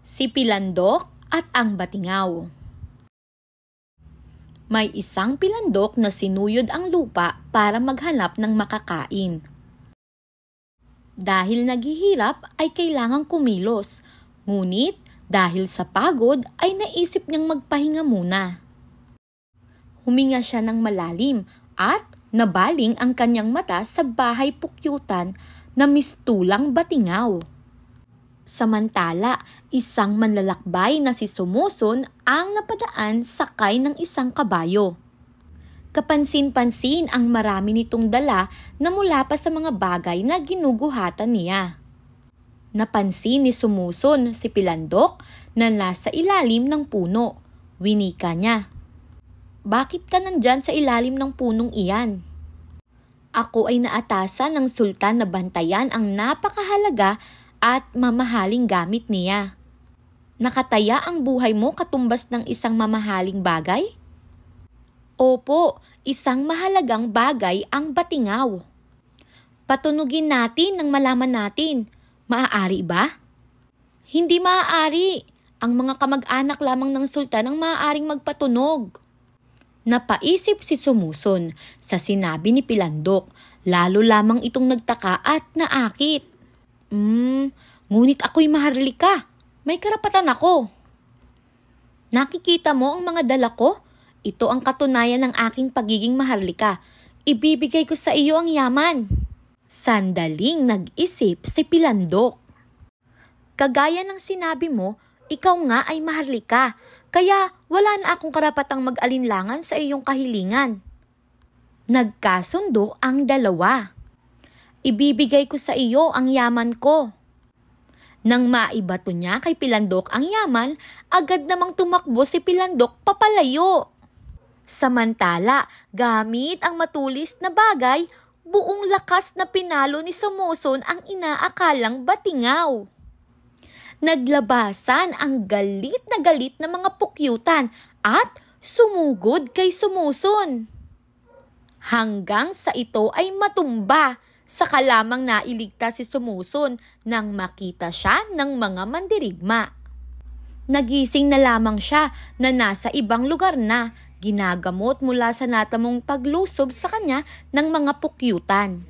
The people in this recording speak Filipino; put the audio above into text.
Si Pilandok at ang Batingaw. May isang pilandok na sinuyod ang lupa para maghanap ng makakain. Dahil naghihirap ay kailangang kumilos, ngunit dahil sa pagod ay naisip niyang magpahinga muna. Huminga siya ng malalim at nabaling ang kanyang mata sa bahay pukyutan na mistulang batingaw. Samantala, isang manlalakbay na si Sumuson ang napadaan sakay ng isang kabayo. Kapansin-pansin ang marami nitong dala na mula pa sa mga bagay na ginuguhatan niya. Napansin ni Sumuson si Pilandok na nasa ilalim ng puno. Winika niya, "Bakit ka nandyan sa ilalim ng punong iyan?" "Ako ay naatasan ng sultan na bantayan ang napakahalaga at mamahaling gamit niya." "Nakataya ang buhay mo katumbas ng isang mamahaling bagay?" "Opo, isang mahalagang bagay ang batingaw." "Patunugin natin nang malaman natin. Maaari ba?" "Hindi maaari. Ang mga kamag-anak lamang ng sultan ang maaaring magpatunog." Napaisip si Sumuson sa sinabi ni Pilandok, lalo lamang itong nagtaka at naakit. Ngunit ako'y maharlika. May karapatan ako." "Nakikita mo ang mga dala ko? Ito ang katunayan ng aking pagiging maharlika. Ibibigay ko sa iyo ang yaman." Sandaling nag-isip si Pilandok. "Kagaya ng sinabi mo, ikaw nga ay maharlika, kaya wala na akong karapatang mag-alinlangan sa iyong kahilingan." Nagkasundo ang dalawa. "Ibibigay ko sa iyo ang yaman ko." Nang maibato niya kay Pilandok ang yaman, agad namang tumakbo si Pilandok papalayo. Samantala, gamit ang matulis na bagay, buong lakas na pinalo ni Sumuson ang inaakalang batingaw. Naglabasan ang galit na mga pukyutan at sumugod kay Sumuson. Hanggang sa ito ay matumba, saka lamang nailigtas si Sumuson nang makita siya ng mga mandirigma. Nagising na lamang siya na nasa ibang lugar na, ginagamot mula sa natamong paglusob sa kanya ng mga pukyutan.